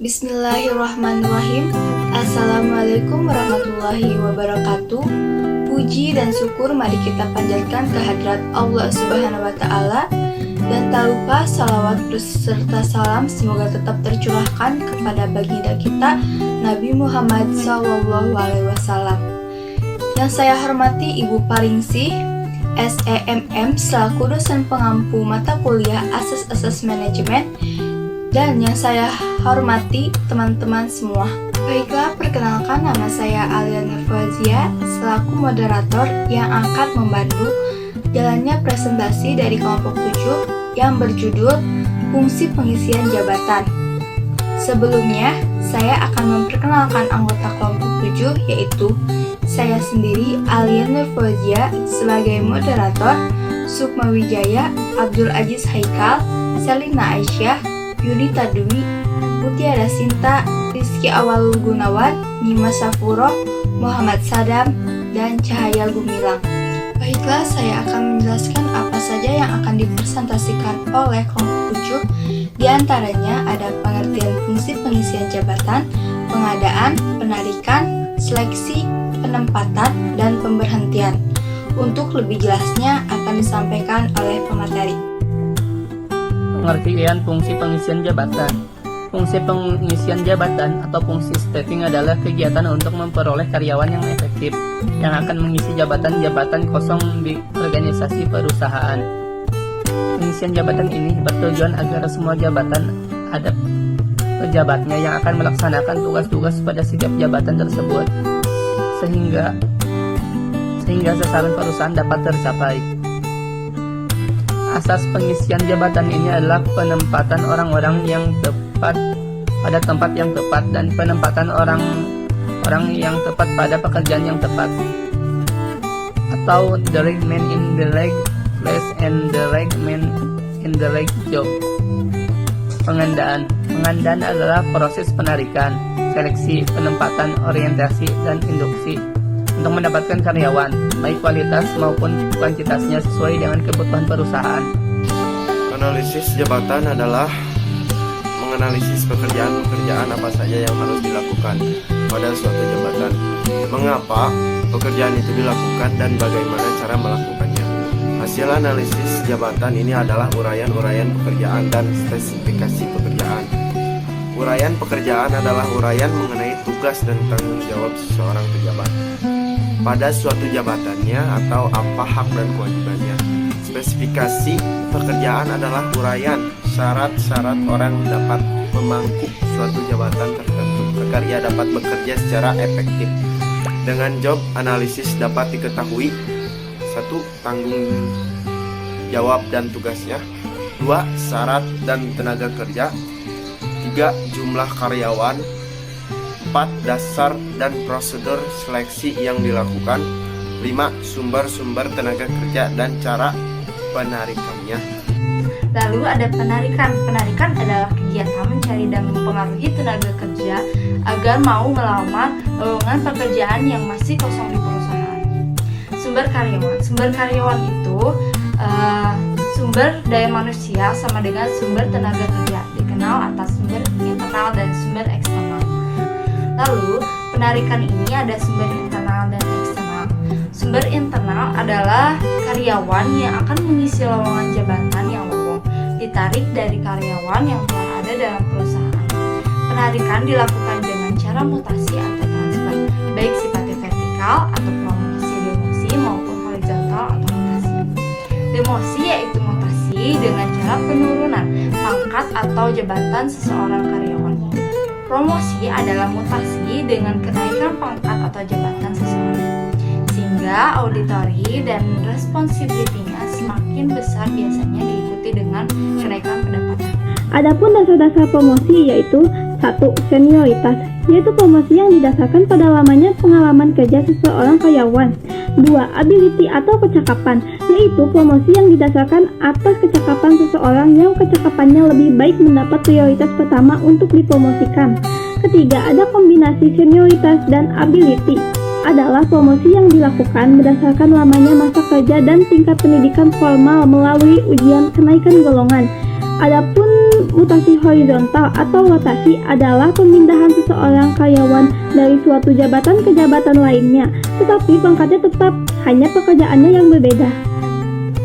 Bismillahirrahmanirrahim. Assalamualaikum warahmatullahi wabarakatuh. Puji dan syukur mari kita panjatkan kehadrat Allah Subhanahu wa Ta'ala, dan tak lupa salawat beserta salam semoga tetap tercurahkan kepada baginda kita Nabi Muhammad SAW. Yang saya hormati Ibu Paringsih SEMM selaku dosen pengampu mata kuliah Asas Manajemen, dan yang saya hormati teman-teman semua. Baiklah, perkenalkan, nama saya Alia Nurfazia selaku moderator yang akan membantu jalannya presentasi dari kelompok 7 yang berjudul Fungsi Pengisian Jabatan. Sebelumnya, saya akan memperkenalkan anggota kelompok 7, yaitu saya sendiri Alia Nurfazia sebagai moderator, Sukma Wijaya, Abdul Aziz Haikal, Selina Aisyah, Yunita Dwi, Mutiara Sinta, Rizky Awalul Gunawan, Nima Safuro, Muhammad Sadam, dan Cahaya Gumilang. Baiklah, saya akan menjelaskan apa saja yang akan dipresentasikan oleh kelompok 7. Di antaranya ada pengertian fungsi pengisian jabatan, pengadaan, penarikan, seleksi, penempatan, dan pemberhentian. Untuk lebih jelasnya akan disampaikan oleh pemateri. Pengertian fungsi pengisian jabatan. Fungsi pengisian jabatan atau fungsi staffing adalah kegiatan untuk memperoleh karyawan yang efektif yang akan mengisi jabatan-jabatan kosong di organisasi perusahaan. Pengisian jabatan ini bertujuan agar semua jabatan ada pejabatnya yang akan melaksanakan tugas-tugas pada setiap jabatan tersebut sehingga sasaran perusahaan dapat tercapai. Asas pengisian jabatan ini adalah penempatan orang-orang yang tepat pada tempat yang tepat dan penempatan orang yang tepat pada pekerjaan yang tepat, atau the right man in the right place and the right man in the right job. Pengadaan adalah proses penarikan, seleksi, penempatan, orientasi, dan induksi untuk mendapatkan karyawan, baik kualitas maupun kuantitasnya sesuai dengan kebutuhan perusahaan. Analisis jabatan adalah menganalisis pekerjaan apa saja yang harus dilakukan pada suatu jabatan, mengapa pekerjaan itu dilakukan, dan bagaimana cara melakukannya. Hasil analisis jabatan ini adalah uraian pekerjaan dan spesifikasi pekerjaan. Uraian pekerjaan adalah uraian mengenai tugas dan tanggung jawab seseorang pejabat pada suatu jabatannya atau apa hak dan kewajibannya. Spesifikasi pekerjaan adalah uraian syarat-syarat orang dapat memangku suatu jabatan tertentu agar ia dapat bekerja secara efektif. Dengan job analisis dapat diketahui: 1. Tanggung jawab dan tugasnya, 2. Syarat dan tenaga kerja, 3. Jumlah karyawan, 4. Dasar dan prosedur seleksi yang dilakukan, 5. Sumber-sumber tenaga kerja dan cara penarikannya. Lalu ada penarikan. Penarikan adalah kegiatan mencari dan mempengaruhi tenaga kerja agar mau melamar lowongan pekerjaan yang masih kosong di perusahaan. Sumber karyawan. Sumber karyawan itu sumber daya manusia sama dengan sumber tenaga kerja, dikenal atas sumber internal dan sumber eksternal. Lalu, penarikan ini ada sumber internal dan eksternal. Sumber internal adalah karyawan yang akan mengisi lowongan jabatan yang lowong, ditarik dari karyawan yang telah ada dalam perusahaan. Penarikan dilakukan dengan cara mutasi atau transfer, baik sifatnya vertikal atau promosi demosi maupun horizontal atau rotasi. Demosi yaitu mutasi dengan cara penurunan pangkat atau jabatan seseorang karyawan. Promosi adalah mutasi dengan kenaikan pangkat atau jabatan seseorang, sehingga auditori dan responsibility-nya semakin besar, biasanya diikuti dengan kenaikan pendapatan. Adapun dasar-dasar promosi yaitu 1. Senioritas, yaitu promosi yang didasarkan pada lamanya pengalaman kerja seseorang karyawan. 2. Ability atau kecakapan, yaitu promosi yang didasarkan atas kecakapan seseorang yang kecakapannya lebih baik mendapat prioritas pertama untuk dipromosikan. Ketiga, ada kombinasi senioritas dan ability, adalah promosi yang dilakukan berdasarkan lamanya masa kerja dan tingkat pendidikan formal melalui ujian kenaikan golongan. Adapun mutasi horizontal atau rotasi adalah pemindahan seseorang karyawan dari suatu jabatan ke jabatan lainnya, tetapi pangkatnya tetap, hanya pekerjaannya yang berbeda.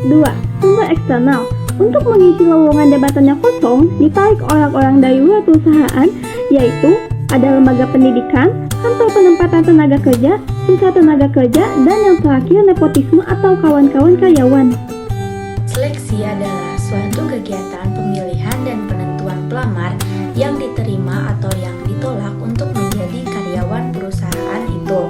2. Sumber eksternal. Untuk mengisi lowongan jabatan yang kosong, ditarik orang-orang dari luar perusahaan, yaitu ada lembaga pendidikan, kantor penempatan tenaga kerja, pusat tenaga kerja, dan yang terakhir nepotisme atau kawan-kawan karyawan. Seleksi adalah suatu kegiatan pemilihan dan penentuan pelamar yang diterima atau yang ditolak untuk menjadi karyawan perusahaan itu.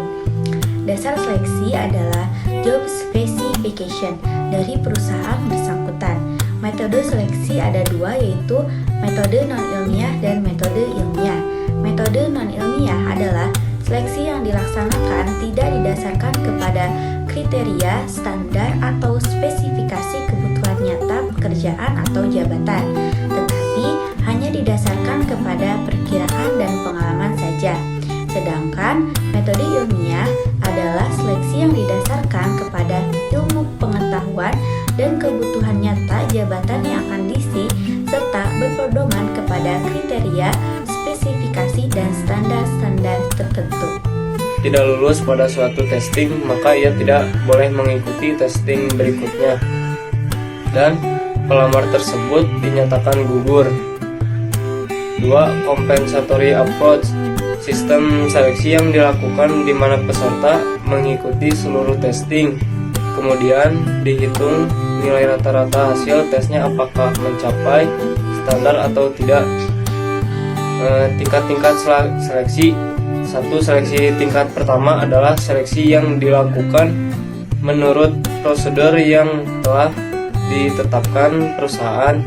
Dasar seleksi adalah job specification dari perusahaan bersangkutan. Metode seleksi ada dua, yaitu metode non-ilmiah dan metode ilmiah. Metode non-ilmiah adalah seleksi yang dilaksanakan tidak didasarkan kepada kriteria, standar, atau spesifikasi kebutuhan nyata pekerjaan atau jabatan, tetapi hanya didasarkan kepada perkiraan dan pengalaman saja. Sedangkan metode ilmiah adalah seleksi yang didasarkan kepada ilmu pengetahuan dan kebutuhan nyata jabatan yang akan diisi, serta berpedoman kepada kriteria, spesifikasi, dan standar-standar tertentu. Tidak lulus pada suatu testing, maka ia tidak boleh mengikuti testing berikutnya, dan pelamar tersebut dinyatakan gugur. 2. Compensatory approach. Sistem seleksi yang dilakukan di mana peserta mengikuti seluruh testing, kemudian dihitung nilai rata-rata hasil tesnya apakah mencapai standar atau tidak. Tingkat-tingkat seleksi. 1. Seleksi tingkat pertama adalah seleksi yang dilakukan menurut prosedur yang telah ditetapkan perusahaan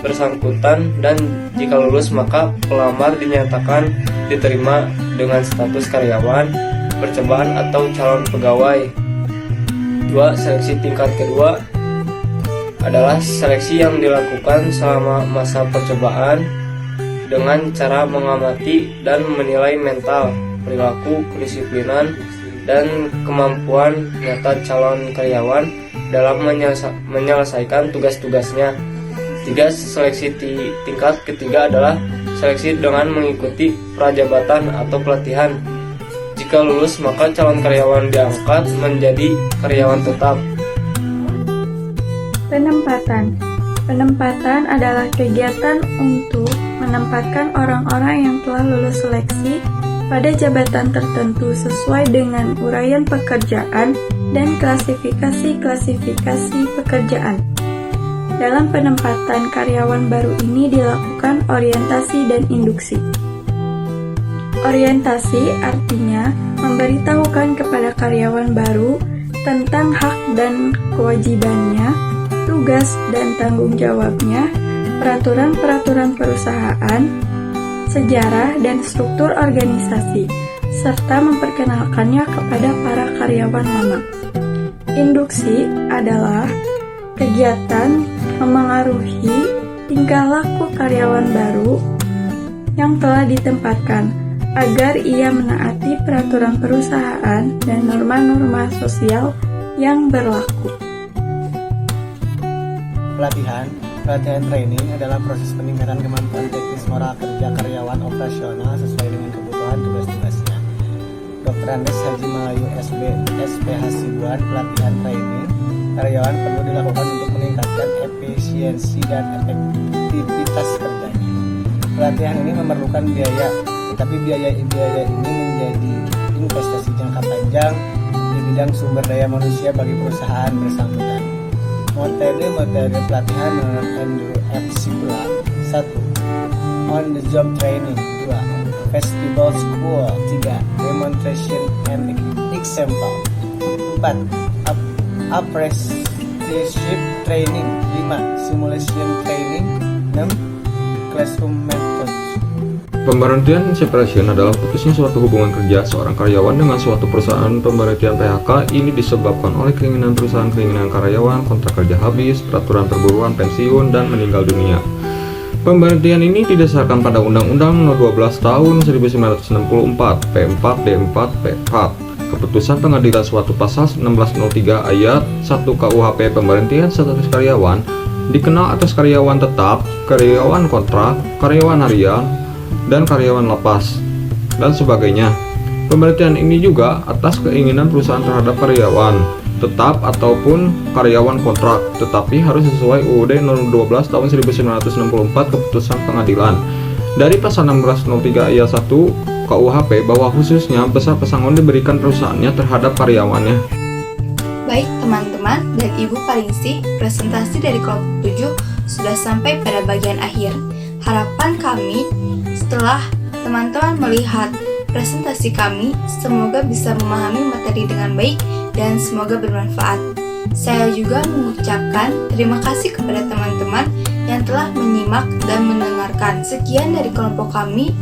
bersangkutan, dan jika lulus maka pelamar dinyatakan diterima dengan status karyawan, percobaan atau calon pegawai. 2. Seleksi tingkat kedua adalah seleksi yang dilakukan selama masa percobaan dengan cara mengamati dan menilai mental, perilaku, kedisiplinan, dan kemampuan nyata calon karyawan dalam menyelesaikan tugas-tugasnya. 3. Seleksi tingkat ketiga adalah seleksi dengan mengikuti prajabatan atau pelatihan. Jika lulus maka calon karyawan diangkat menjadi karyawan tetap. Penempatan adalah kegiatan untuk menempatkan orang-orang yang telah lulus seleksi pada jabatan tertentu sesuai dengan uraian pekerjaan dan klasifikasi pekerjaan. Dalam penempatan karyawan baru ini dilakukan orientasi dan induksi. Orientasi artinya memberitahukan kepada karyawan baru tentang hak dan kewajibannya, tugas dan tanggung jawabnya, peraturan-peraturan perusahaan, sejarah dan struktur organisasi, serta memperkenalkannya kepada para karyawan lama. Induksi adalah kegiatan memengaruhi tingkah laku karyawan baru yang telah ditempatkan agar ia menaati peraturan perusahaan dan norma-norma sosial yang berlaku. Pelatihan training adalah proses peningkatan kemampuan teknis moral kerja karyawan operasional sesuai dengan kebutuhan tugas-tugasnya. Dr. Andes Haji Melayu SP Hasibuan. Pelatihan training karyawan perlu dilakukan untuk meningkatkan efisiensi dan efektivitas kerjanya. Pelatihan ini memerlukan biaya, tetapi biaya ini menjadi investasi jangka panjang di bidang sumber daya manusia bagi perusahaan bersangkutan. Metode pelatihan menurut Andrew F. Sigula. 1. On the job training. 2. Festival school. 3. Demonstration and example. 4. Apprenticeship training. 5. Simulation training. 6. Classroom methods. Pemberhentian separation adalah putusnya suatu hubungan kerja seorang karyawan dengan suatu perusahaan. Pemberhentian PHK ini disebabkan oleh keinginan perusahaan, keinginan karyawan, kontrak kerja habis, peraturan perburuan, pensiun, dan meninggal dunia. Pemberhentian ini didasarkan pada Undang-Undang No. 12 Tahun 1964 P4 D4 P4 Keputusan pengadilan suatu pasal 1603 ayat 1 KUHP pemberhentian status karyawan dikenal atas karyawan tetap, karyawan kontrak, karyawan harian, dan karyawan lepas, dan sebagainya. Pemberhentian ini juga atas keinginan perusahaan terhadap karyawan tetap ataupun karyawan kontrak, tetapi harus sesuai UUD No. 12 tahun 1964 keputusan pengadilan. Dari pasal 1603 ayat 1 KUHP bahwa khususnya besar pesangon diberikan perusahaannya terhadap karyawannya. Baik teman-teman dan Ibu Paringsi, presentasi dari kelompok 7 sudah sampai pada bagian akhir. Harapan kami setelah teman-teman melihat presentasi kami, semoga bisa memahami materi dengan baik dan semoga bermanfaat. Saya juga mengucapkan terima kasih kepada teman-teman yang telah menyimak dan mendengarkan. Sekian dari kelompok kami.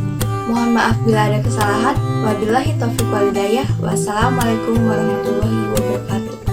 Mohon maaf bila ada kesalahan. Wabillahi taufiq wal hidayah. Wassalamualaikum warahmatullahi wabarakatuh.